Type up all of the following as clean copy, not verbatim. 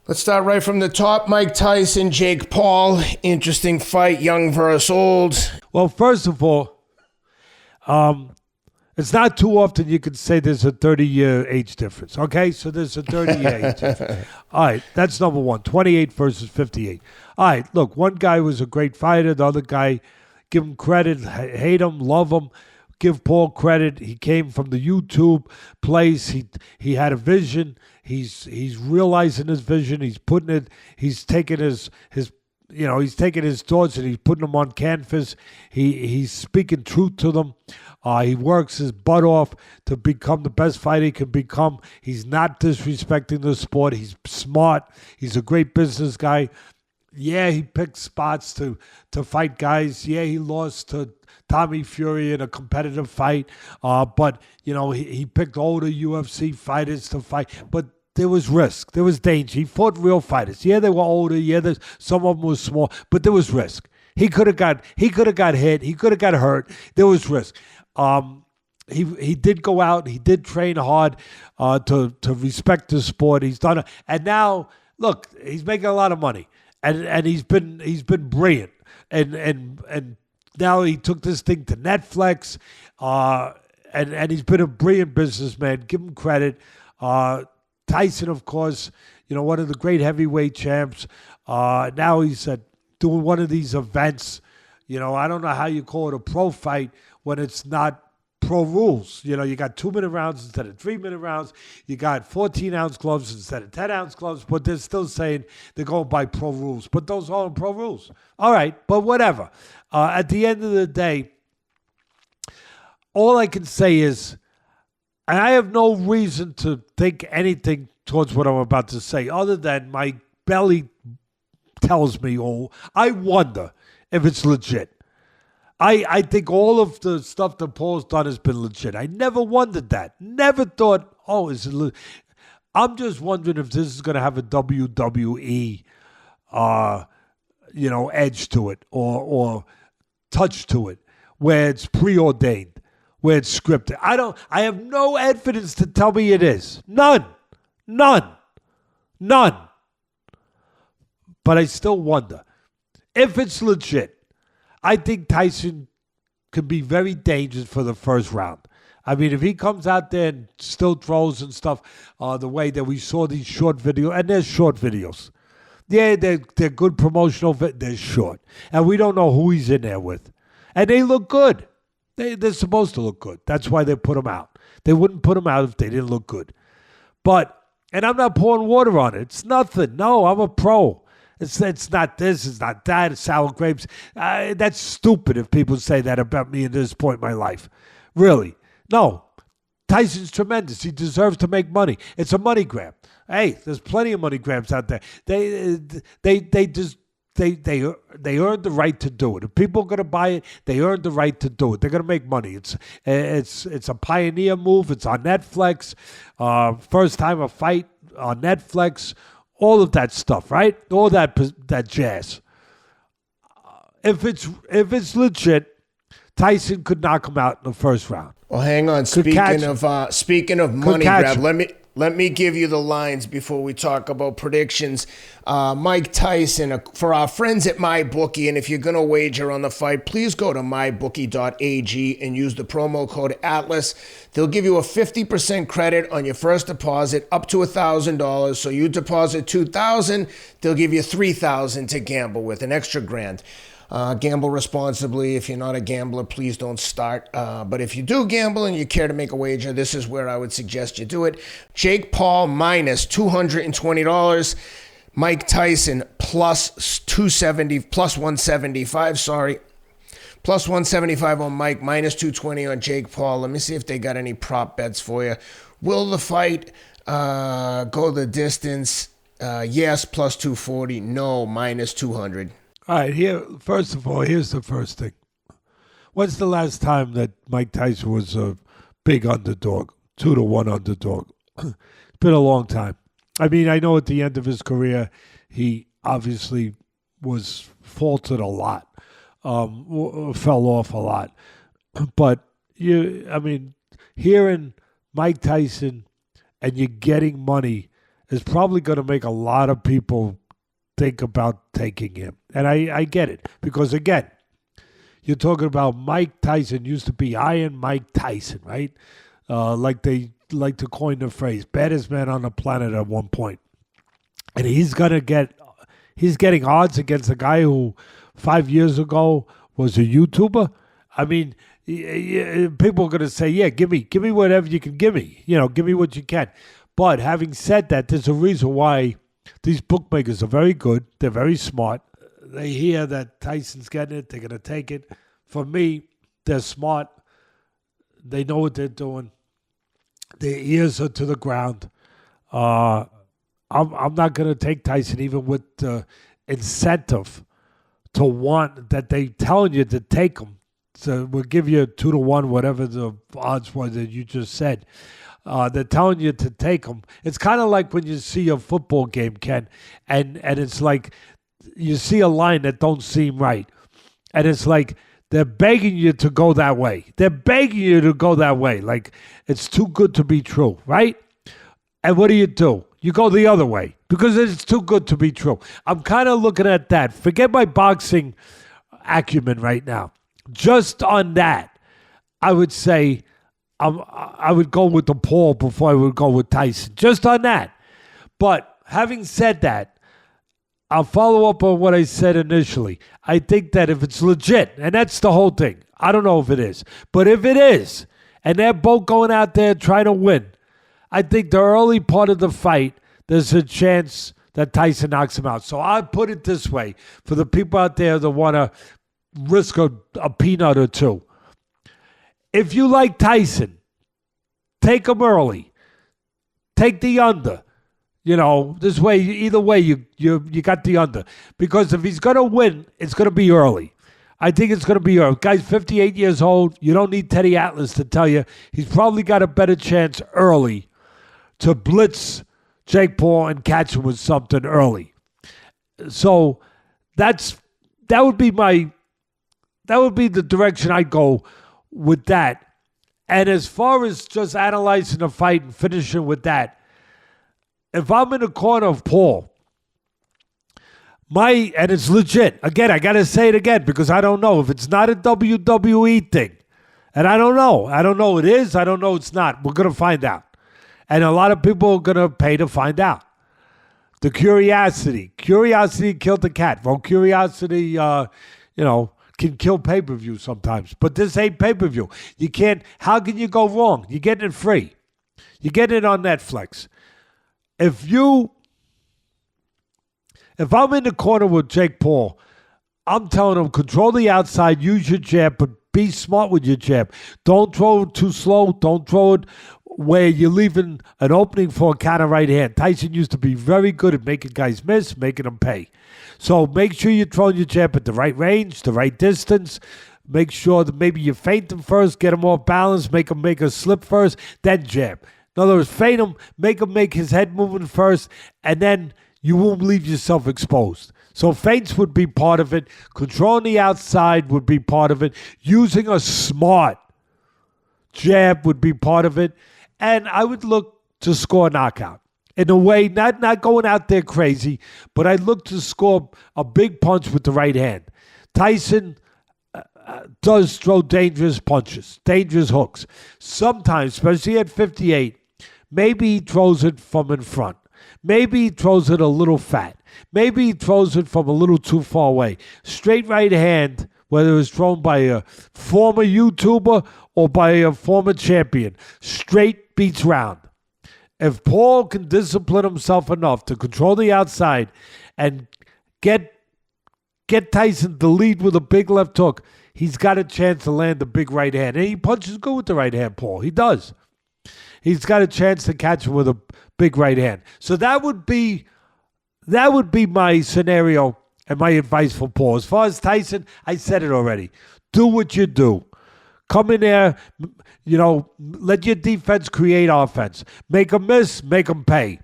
Let's start right from the top. Mike Tyson, Jake Paul. Interesting fight, young versus old. Well, first of all, it's not too often you can say there's a 30-year age difference, okay? So there's a 30-year age difference. All right, that's number one, 28 versus 58. All right, look, one guy was a great fighter. The other guy, give him credit, hate him, love him. Give Paul credit. He came from the YouTube place. He had a vision. He's realizing his vision. He's putting it. He's taking his he's taking his thoughts and he's putting them on canvas. He's speaking truth to them. He works his butt off to become the best fighter he can become. He's not disrespecting the sport. He's smart. He's a great business guy. Yeah, he picked spots to fight guys. Yeah, he lost to Tommy Fury in a competitive fight. But, he picked older UFC fighters to fight. But there was risk. There was danger. He fought real fighters. Yeah, they were older. Yeah, some of them were small. But there was risk. He could have got hit. He could have got hurt. There was risk. He did go out. He did train hard to respect the sport. He's done it. And now, look, he's making a lot of money. And he's been brilliant, and now he took this thing to Netflix, and he's been a brilliant businessman. Give him credit. Tyson, of course, one of the great heavyweight champs. Now he's doing one of these events. I don't know how you call it a pro fight when it's not pro rules. You got 2-minute rounds instead of 3-minute rounds. You got 14-ounce gloves instead of 10-ounce gloves, but they're still saying they're going by pro rules. But those aren't pro rules. All right, but whatever. At the end of the day, all I can say is, and I have no reason to think anything towards what I'm about to say, other than my belly tells me, I wonder if it's legit. I think all of the stuff that Paul's done has been legit. I never wondered that. Never thought, is it I'm just wondering if this is going to have a WWE, edge to it or touch to it, where it's preordained, where it's scripted. I have no evidence to tell me it is. None. But I still wonder if it's legit. I think Tyson could be very dangerous for the first round. I mean, if he comes out there and still throws and stuff the way that we saw these short videos, and they're short videos. Yeah, they're good promotional, they're short. And we don't know who he's in there with. And they look good. They're supposed to look good. That's why they put them out. They wouldn't put them out if they didn't look good. And I'm not pouring water on it. It's nothing. No, I'm a pro. It's not this, it's not that, it's sour grapes. That's stupid if people say that about me at this point in my life. Really. No. Tyson's tremendous. He deserves to make money. It's a money grab. Hey, there's plenty of money grabs out there. They earned the right to do it. If people are going to buy it, they earned the right to do it. They're going to make money. It's a pioneer move. It's on Netflix. First time a fight on Netflix. All of that stuff, right? All that jazz. If it's legit, Tyson could knock him out in the first round. Well, hang on. Speaking of money grab, let me give you the lines before we talk about predictions. Mike Tyson, for our friends at MyBookie, and if you're going to wager on the fight, please go to mybookie.ag and use the promo code ATLAS. They'll give you a 50% credit on your first deposit up to $1,000. So you deposit $2,000, they'll give you $3,000 to gamble with, an extra $1,000. Gamble responsibly. If you're not a gambler, please don't start. But if you do gamble and you care to make a wager, this is where I would suggest you do it. Jake Paul minus $220. Mike Tyson plus 175, sorry. Plus 175 on Mike, minus 220 on Jake Paul. Let me see if they got any prop bets for you. Will the fight go the distance? Yes, plus 240. No, minus 200. All right, first of all, here's the first thing. When's the last time that Mike Tyson was a big underdog, 2-1 underdog? It's been a long time. I mean, I know at the end of his career, he obviously was faulted a lot, fell off a lot. But, hearing Mike Tyson and you're getting money is probably going to make a lot of people think about taking him. And I get it. Because, again, you're talking about Mike Tyson used to be Iron Mike Tyson, right? Like they like to coin the phrase, baddest man on the planet at one point. And he's getting odds against a guy who 5 years ago was a YouTuber. I mean, people are going to say, yeah, give me whatever you can give me. Give me what you can. But having said that, there's a reason why these bookmakers are very good. They're very smart. They hear that Tyson's getting it. They're going to take it. For me, they're smart. They know what they're doing. Their ears are to the ground. I'm not going to take Tyson even with the incentive to want that they telling you to take him. So we'll give you 2-1, whatever the odds were that you just said. They're telling you to take them. It's kind of like when you see a football game, Ken, and it's like you see a line that don't seem right. And it's like they're begging you to go that way. They're begging you to go that way. Like it's too good to be true, right? And what do? You go the other way because it's too good to be true. I'm kind of looking at that. Forget my boxing acumen right now. Just on that, I would say I would go with the Paul before I would go with Tyson. Just on that. But having said that, I'll follow up on what I said initially. I think that if it's legit, and that's the whole thing. I don't know if it is. But if it is, and they're both going out there trying to win, I think the early part of the fight, there's a chance that Tyson knocks him out. So I'd put it this way for the people out there that want to risk a peanut or two. If you like Tyson, take him early. Take the under. This way, either way, you got the under. Because if he's going to win, it's going to be early. I think it's going to be early. Guy's 58 years old. You don't need Teddy Atlas to tell you. He's probably got a better chance early to blitz Jake Paul and catch him with something early. So that would be the direction I'd go with that. And as far as just analyzing the fight and finishing with that, if I'm in the corner of Paul, and it's legit. Again, I got to say it again because I don't know. If it's not a WWE thing, and I don't know. I don't know it is. I don't know it's not. We're going to find out. And a lot of people are going to pay to find out. The curiosity. Curiosity killed the cat. Well, curiosity, can kill pay-per-view sometimes. But this ain't pay-per-view. You can't. How can you go wrong? You're getting it free. You get it on Netflix. If I'm in the corner with Jake Paul, I'm telling him, control the outside, use your jab, but be smart with your jab. Don't throw it too slow. Don't throw it where you're leaving an opening for a counter right hand. Tyson used to be very good at making guys miss, making them pay. So make sure you're throwing your jab at the right range, the right distance. Make sure that maybe you feint him first, get him off balance, make him make a slip first, then jab. In other words, feint him, make his head moving first, and then you won't leave yourself exposed. So feints would be part of it. Controlling the outside would be part of it. Using a smart jab would be part of it. And I would look to score a knockout. In a way, not going out there crazy, but I'd look to score a big punch with the right hand. Tyson does throw dangerous punches, dangerous hooks. Sometimes, especially at 58, maybe he throws it from in front. Maybe he throws it a little fat. Maybe he throws it from a little too far away. Straight right hand, whether it was thrown by a former YouTuber or by a former champion, straight beats round. If Paul can discipline himself enough to control the outside and get Tyson to lead with a big left hook, he's got a chance to land the big right hand. And he punches good with the right hand, Paul. He does. He's got a chance to catch him with a big right hand. So that would be my scenario and my advice for Paul. As far as Tyson, I said it already. Do what you do. Come in there, let your defense create offense. Make them miss, make them pay.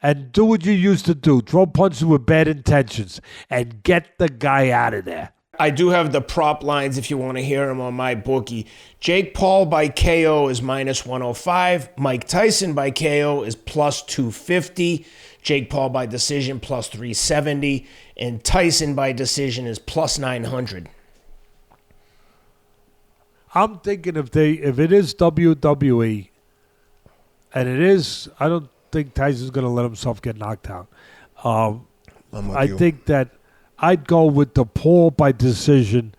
And do what you used to do. Throw punches with bad intentions and get the guy out of there. I do have the prop lines if you want to hear them on my bookie. Jake Paul by KO is minus 105. Mike Tyson by KO is plus 250. Jake Paul by decision plus 370. And Tyson by decision is plus 900. I'm thinking if it is WWE, and it is, I don't think Tyson's going to let himself get knocked out. I think that I'd go with the Paul by decision.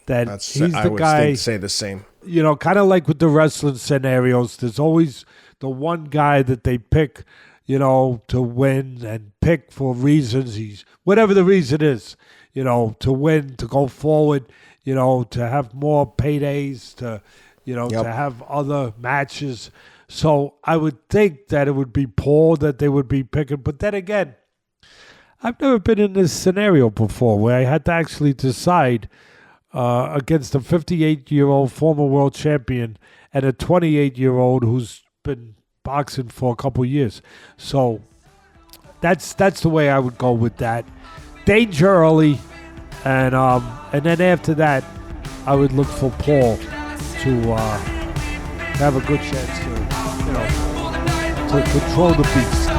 He's the guy. I would say the same. Kind of like with the wrestling scenarios, there's always the one guy that they pick, to win and pick for reasons. Whatever the reason is, to win, to go forward, to have more paydays, to have other matches. So I would think that it would be Paul that they would be picking. But then again, I've never been in this scenario before where I had to actually decide against a 58-year-old former world champion and a 28-year-old who's been boxing for a couple years. So that's the way I would go with that. Danger early, and then after that, I would look for Paul to have a good chance to control the beast.